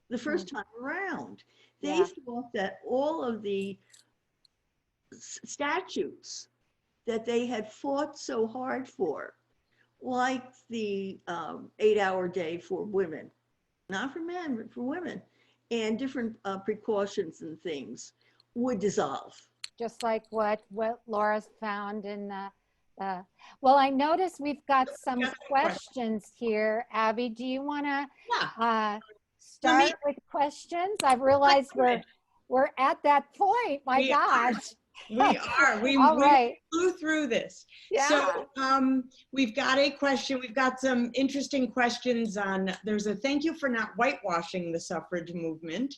Speaker 3: the first time around. They thought that all of the statutes that they had fought so hard for, like the 8-hour day for women, not for men, but for women, and different precautions and things, would dissolve.
Speaker 2: Just like what Laura's found in the, well, I notice we've got some questions here. Abby, do you want to start with questions? I've realized we're at that point. My gosh.
Speaker 1: We are. We flew through this.
Speaker 2: Yeah.
Speaker 1: So we've got a question. We've got some interesting questions on, there's a thank you for not whitewashing the suffrage movement.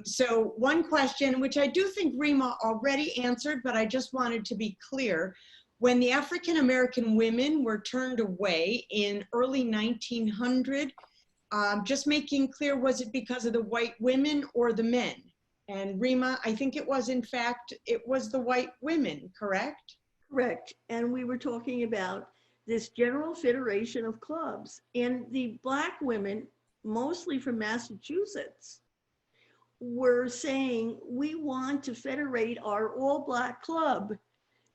Speaker 1: So one question, which I do think Rima already answered, but I just wanted to be clear. When the African-American women were turned away in early 1900, just making clear, was it because of the white women or the men? And Rima, I think it was, in fact, it was the white women, correct?
Speaker 3: Correct. And we were talking about this general federation of clubs. And the Black women, mostly from Massachusetts, were saying, we want to federate our all-Black club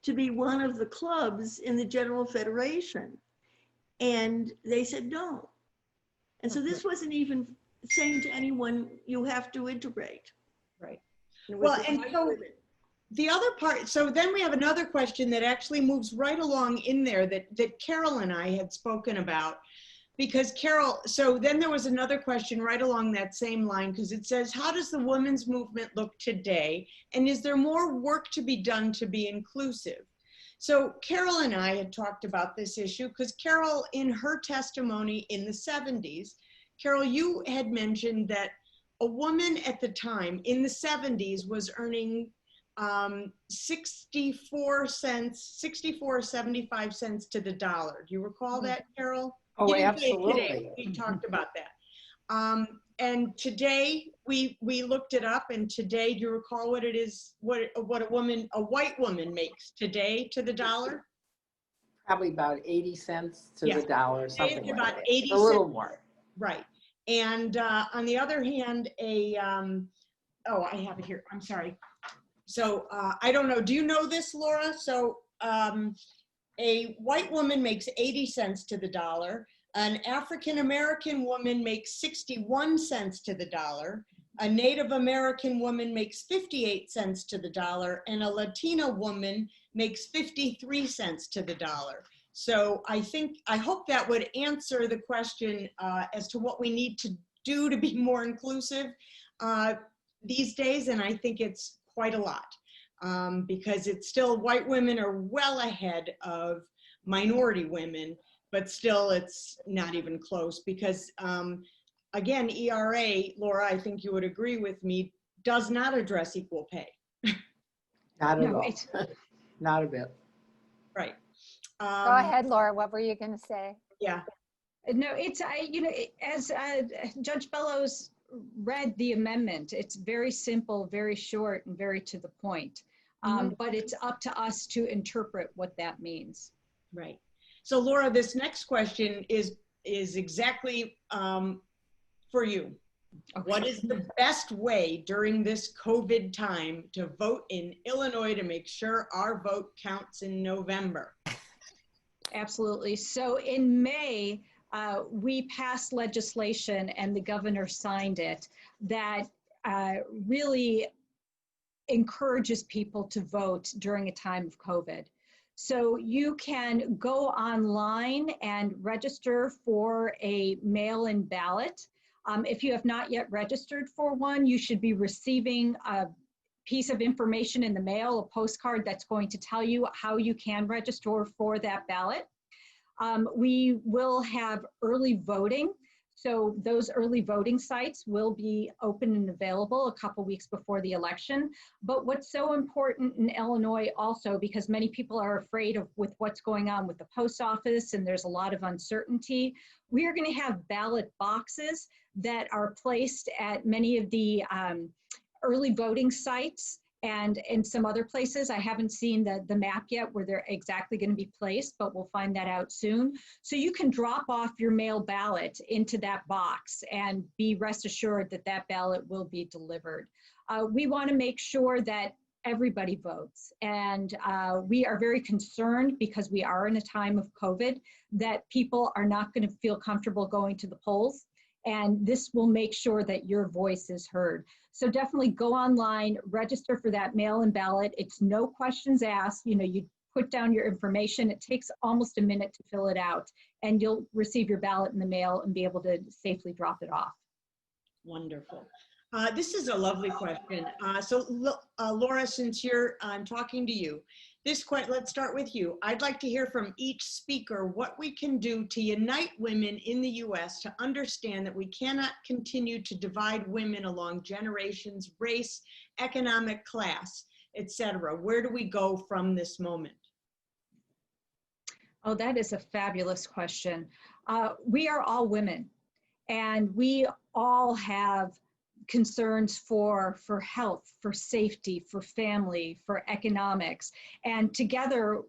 Speaker 3: to be one of the clubs in the general federation. And they said no. And so this wasn't even saying to anyone, you have to integrate.
Speaker 1: Right. Well, and so the other part, so then we have another question that actually moves right along in there that Carole and I had spoken about, because Carole, so then there was another question right along that same line, because it says, how does the women's movement look today? And is there more work to be done to be inclusive? So Carole and I had talked about this issue because Carole, in her testimony in the 70s, Carole, you had mentioned that a woman at the time in the 70s was earning 64.75 cents to the dollar. Do you recall that, Carole?
Speaker 4: Oh, absolutely.
Speaker 1: Today, we talked about that. And today we looked it up, and today, do you recall what it is, what a white woman makes today to the dollar?
Speaker 4: Probably about 80 cents to
Speaker 1: Yeah.
Speaker 4: the dollar, something like
Speaker 1: About
Speaker 4: that.
Speaker 1: 80
Speaker 4: A little
Speaker 1: cents.
Speaker 4: more.
Speaker 1: Right. And on the other hand, oh, I have it here. I'm sorry. So I don't know. Do you know this, Laura? So a white woman makes 80 cents to the dollar. An African-American woman makes 61 cents to the dollar. A Native American woman makes 58 cents to the dollar. And a Latina woman makes 53 cents to the dollar. So I hope that would answer the question as to what we need to do to be more inclusive these days. And I think it's quite a lot because it's still, white women are well ahead of minority women, but still it's not even close because again, ERA, Laura, I think you would agree with me, does not address equal pay.
Speaker 4: Not at
Speaker 5: No,
Speaker 4: all. Not a bit.
Speaker 1: Right.
Speaker 2: Go ahead, Laura. What were you going to say?
Speaker 1: Yeah.
Speaker 5: No, it's, as Judge Bellows read the amendment, it's very simple, very short, and very to the point. But it's up to us to interpret what that means.
Speaker 1: Right. So Laura, this next question is exactly for you.
Speaker 5: Okay.
Speaker 1: What is the best way during this COVID time to vote in Illinois to make sure our vote counts in November?
Speaker 5: Absolutely. So in May, we passed legislation and the governor signed it that really encourages people to vote during a time of COVID. So you can go online and register for a mail-in ballot. If you have not yet registered for one, you should be receiving a piece of information in the mail, a postcard that's going to tell you how you can register for that ballot. We will have early voting. So those early voting sites will be open and available a couple weeks before the election. But what's so important in Illinois also, because many people are afraid with what's going on with the post office and there's a lot of uncertainty, we are going to have ballot boxes that are placed at many of the early voting sites and in some other places. I haven't seen the map yet where they're exactly going to be placed, but we'll find that out soon. So you can drop off your mail ballot into that box and be rest assured that that ballot will be delivered. We want to make sure that everybody votes. And we are very concerned, because we are in a time of COVID, that people are not going to feel comfortable going to the polls. And this will make sure that your voice is heard. So definitely go online, register for that mail-in ballot. It's no questions asked. You know, you put down your information. It takes almost a minute to fill it out, and you'll receive your ballot in the mail and be able to safely drop it off.
Speaker 1: Wonderful. This is a lovely question. Laura, since I'm talking to you, let's start with you. I'd like to hear from each speaker what we can do to unite women in the U.S. to understand that we cannot continue to divide women along generations, race, economic class, etc. Where do we go from this moment?
Speaker 5: Oh, that is a fabulous question. We are all women, and we all have concerns for health, for safety, for family, for economics. And together,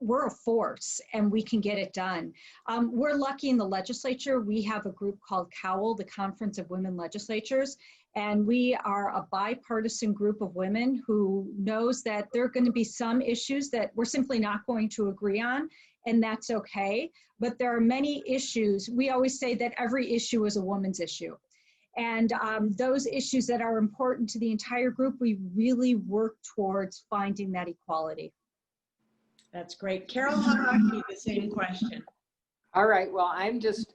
Speaker 5: we're a force and we can get it done. We're lucky in the legislature. We have a group called COWL, the Conference of Women Legislatures. And we are a bipartisan group of women who knows that there are going to be some issues that we're simply not going to agree on, and that's okay. But there are many issues. We always say that every issue is a woman's issue. And those issues that are important to the entire group, we really work towards finding that equality.
Speaker 1: That's great. Carole, how about you? The same question.
Speaker 4: All right, well, I'm just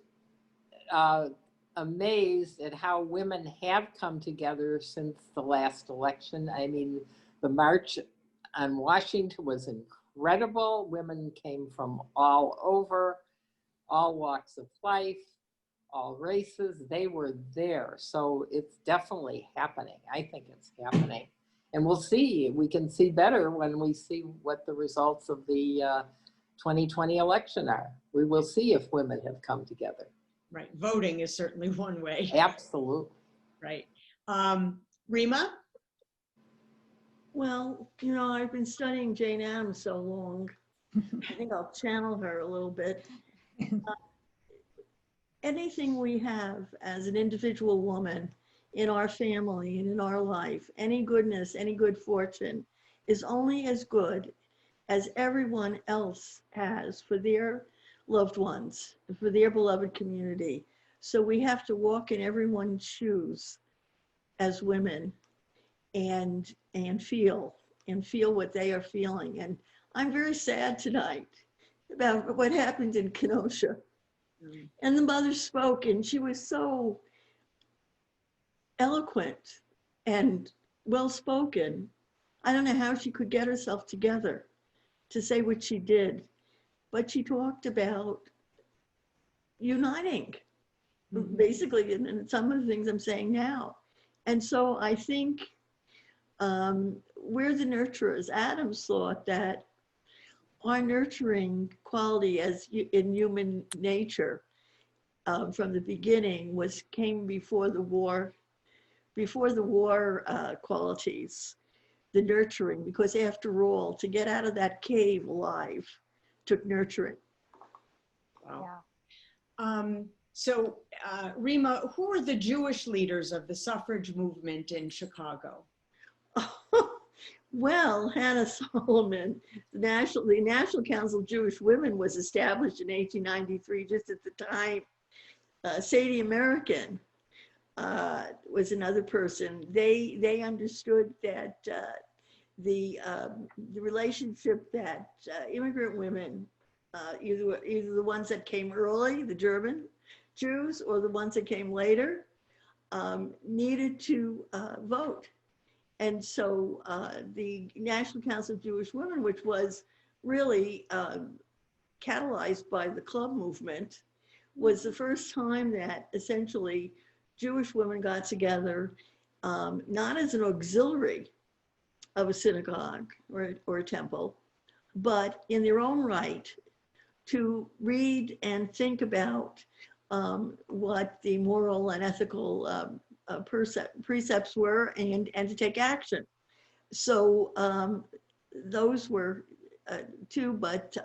Speaker 4: amazed at how women have come together since the last election. I mean, the March on Washington was incredible. Women came from all over, all walks of life, all races. They were there. So it's definitely happening. I think it's happening. And we'll see. We can see better when we see what the results of the 2020 election are. We will see if women have come together.
Speaker 1: Right. Voting is certainly one way.
Speaker 4: Absolutely.
Speaker 1: Right. Rima?
Speaker 3: Well, I've been studying Jane Addams so long. I think I'll channel her a little bit. Anything we have as an individual woman in our family and in our life, any goodness, any good fortune, is only as good as everyone else has for their loved ones, for their beloved community. So we have to walk in everyone's shoes as women and feel what they are feeling. And I'm very sad tonight about what happened in Kenosha. And the mother spoke, and she was so eloquent and well-spoken. I don't know how she could get herself together to say what she did, but she talked about uniting, basically, and some of the things I'm saying now. And so I think we're the nurturers. Adams thought that our nurturing quality as in human nature from the beginning came before the war qualities, the nurturing, because after all, to get out of that cave alive took nurturing.
Speaker 1: Wow. Yeah. So Rima, who are the Jewish leaders of the suffrage movement in Chicago?
Speaker 3: Well, Hannah Solomon, the National Council of Jewish Women was established in 1893, just at the time. Sadie American was another person. They understood that the relationship that immigrant women, either the ones that came early, the German Jews, or the ones that came later, needed to vote. And so the National Council of Jewish Women, which was really catalyzed by the club movement, was the first time that essentially Jewish women got together, not as an auxiliary of a synagogue or a temple, but in their own right to read and think about what the moral and ethical precepts were and to take action. So those were two, but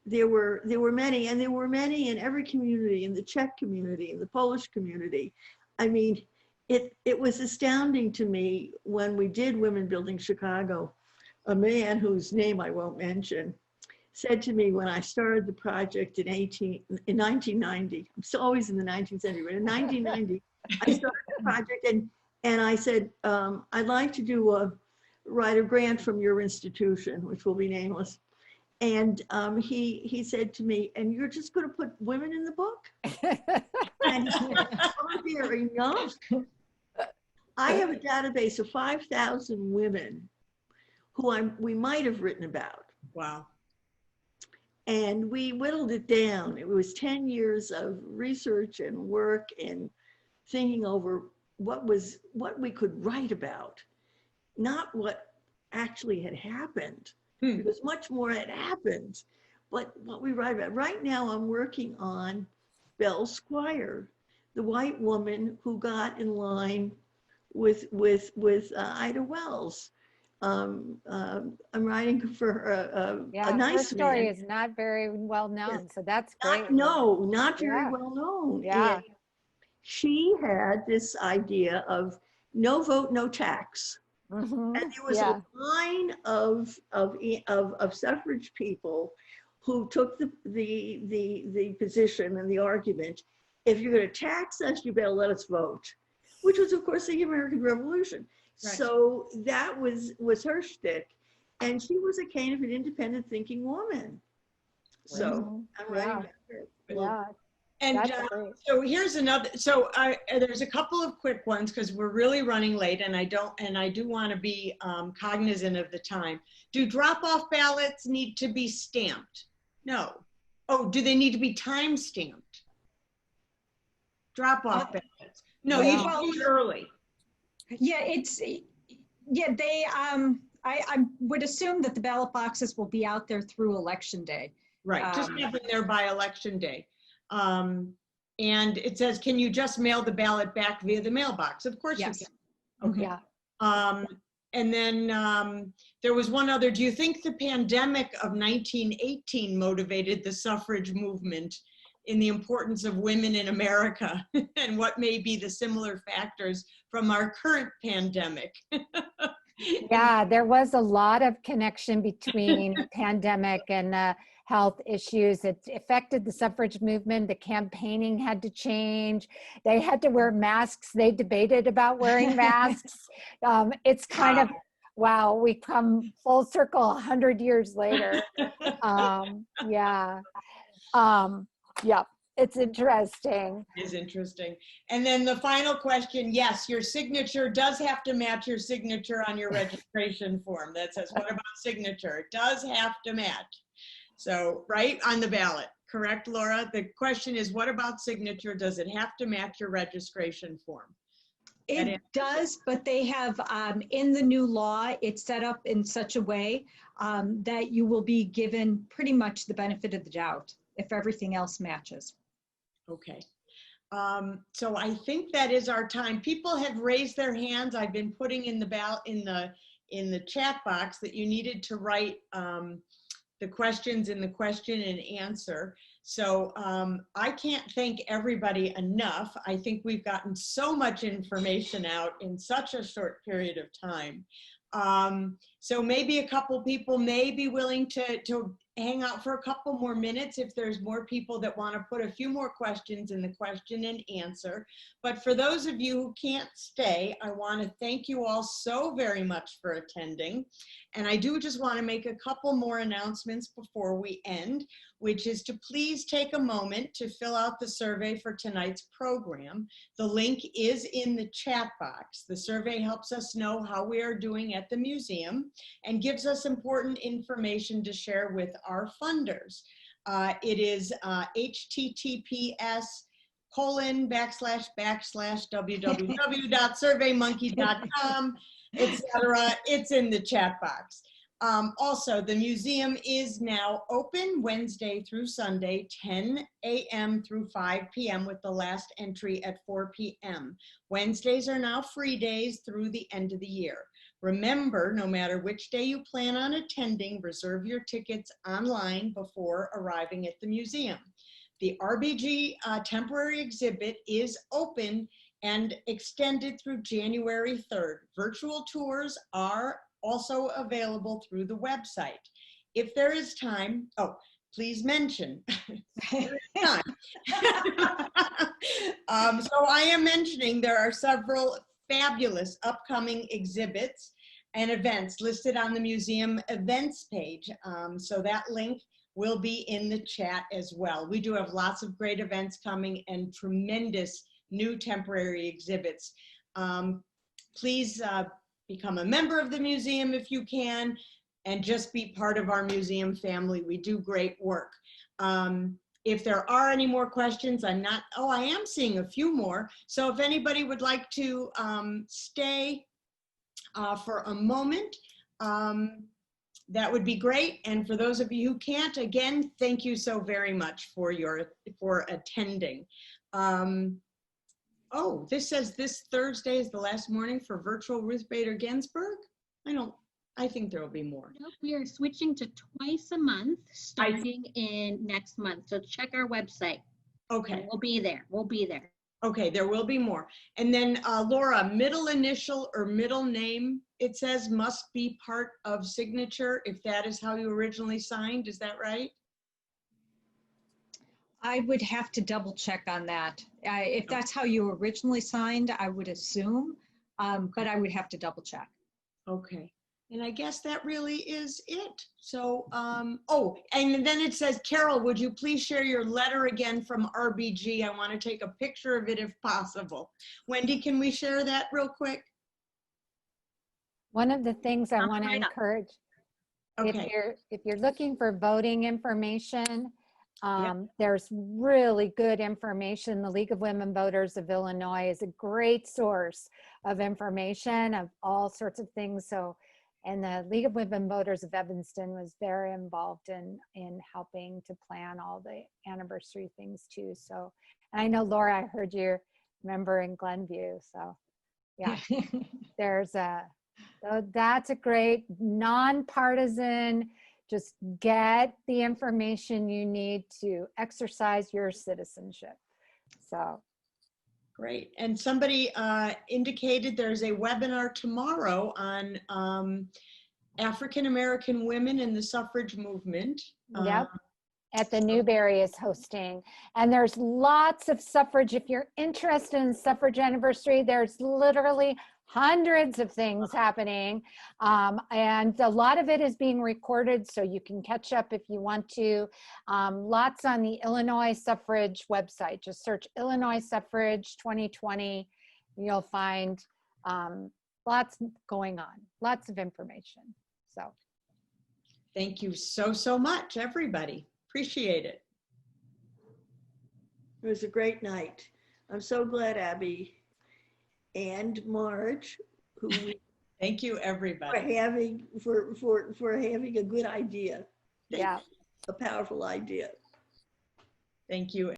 Speaker 3: there were many, and there were many in every community, in the Czech community, in the Polish community. I mean, it was astounding to me when we did Women Building Chicago. A man whose name I won't mention said to me when I started the project in 1990, I'm still always in the 19th century, but in 1990, I started the project and I said, I'd like to write a grant from your institution, which will be nameless. And he said to me, and you're just going to put women in the book? And he said, are there enough? I have a database of 5,000 women who we might have written about.
Speaker 1: Wow.
Speaker 3: And we whittled it down. It was 10 years of research and work and thinking over what we could write about, not what actually had happened, because much more had happened, but what we write about. Right now, I'm working on Belle Squire, the white woman who got in line with Ida Wells. I'm writing for her, a nice
Speaker 2: her story
Speaker 3: man.
Speaker 2: is not very well known, so that's great.
Speaker 3: Not very well known.
Speaker 2: Yeah.
Speaker 3: And she had this idea of no vote, no tax.
Speaker 2: Mm-hmm.
Speaker 3: And there was a line of suffrage people who took the position and the argument, if you're going to tax us, you better let us vote, which was, of course, the American Revolution. Right. So that was her shtick. And she was a kind of an independent thinking woman. So I'm writing about her.
Speaker 2: Yeah.
Speaker 1: And so here's another, so there's a couple of quick ones because we're really running late and I do want to be cognizant of the time. Do drop-off ballots need to be stamped? No. Oh, do they need to be time stamped? Drop-off ballots. No, you should do it early.
Speaker 5: Yeah, they, I would assume that the ballot boxes will be out there through Election Day.
Speaker 1: Right, just have them there by Election Day. And it says, can you just mail the ballot back via the mailbox? Of course
Speaker 5: Yes.
Speaker 1: you can. Okay.
Speaker 2: Yeah.
Speaker 1: And then there was one other, do you think the pandemic of 1918 motivated the suffrage movement in the importance of women in America? And what may be the similar factors from our current pandemic?
Speaker 2: Yeah, there was a lot of connection between the pandemic and health issues. It affected the suffrage movement. The campaigning had to change. They had to wear masks. They debated about wearing masks. It's kind of, wow, we come full circle 100 years later. Yeah. Yeah, it's interesting.
Speaker 1: It is interesting. And then the final question, yes, your signature does have to match your signature on your registration form. That says, what about signature? It does have to match. So, right on the ballot, correct, Laura? The question is, what about signature? Does it have to match your registration form?
Speaker 5: It does, but they have, in the new law, it's set up in such a way that you will be given pretty much the benefit of the doubt if everything else matches.
Speaker 1: Okay. So I think that is our time. People have raised their hands. I've been putting in the ballot in the chat box that you needed to write the questions in the question and answer. So I can't thank everybody enough. I think we've gotten so much information out in such a short period of time. So maybe a couple people may be willing to hang out for a couple more minutes if there's more people that want to put a few more questions in the question and answer. But for those of you who can't stay, I want to thank you all so very much for attending. And I do just want to make a couple more announcements before we end, which is to please take a moment to fill out the survey for tonight's program. The link is in the chat box. The survey helps us know how we are doing at the museum and gives us important information to share with our funders. It is https://www.surveymonkey.com, etc. It's in the chat box. Also, the museum is now open Wednesday through Sunday, 10 a.m. through 5 p.m. with the last entry at 4 p.m. Wednesdays are now free days through the end of the year. Remember, no matter which day you plan on attending, reserve your tickets online before arriving at the museum. The RBG temporary exhibit is open and extended through January 3rd. Virtual tours are also available through the website. If there is time, please mention. There is time. So I am mentioning there are several fabulous upcoming exhibits and events listed on the museum events page. So that link will be in the chat as well. We do have lots of great events coming and tremendous new temporary exhibits. Please become a member of the museum if you can, and just be part of our museum family. We do great work. If there are any more questions, I am seeing a few more. So if anybody would like to stay for a moment, that would be great. And for those of you who can't, again, thank you so very much for attending. This says this Thursday is the last morning for virtual Ruth Bader Ginsburg. I think there will be more.
Speaker 6: Nope, we are switching to twice a month starting in next month. So check our website.
Speaker 1: Okay.
Speaker 6: And we'll be there. We'll be there.
Speaker 1: Okay, there will be more. And then Laura, middle initial or middle name, it says must be part of signature if that is how you originally signed. Is that right?
Speaker 5: I would have to double check on that. If that's how you originally signed, I would assume, but I would have to double check.
Speaker 1: Okay. And I guess that really is it. So, and then it says, Carole, would you please share your letter again from RBG? I want to take a picture of it if possible. Wendy, can we share that real quick?
Speaker 2: One of the things I want to encourage,
Speaker 1: Okay.
Speaker 2: if you're looking for voting information, there's really good information. The League of Women Voters of Illinois is a great source of information of all sorts of things. So, And the League of Women Voters of Evanston was very involved in helping to plan all the anniversary things too. So, and I know Laura, I heard you're a member in Glenview. So yeah, so that's a great nonpartisan, just get the information you need to exercise your citizenship. So.
Speaker 1: Great. And somebody indicated there's a webinar tomorrow on African-American women in the suffrage movement.
Speaker 2: Yep. At the Newberry is hosting. And there's lots of suffrage. If you're interested in suffrage anniversary, there's literally hundreds of things happening. And a lot of it is being recorded, so you can catch up if you want to. Lots on the Illinois suffrage website. Just search Illinois suffrage 2020. You'll find lots going on, lots of information. So
Speaker 1: Thank you so much, everybody. Appreciate it.
Speaker 3: It was a great night. I'm so glad Abby and Marge, who we
Speaker 1: Thank you,
Speaker 3: for
Speaker 1: everybody.
Speaker 3: having for having a good idea,
Speaker 2: yeah.
Speaker 3: a powerful idea.
Speaker 1: Thank you.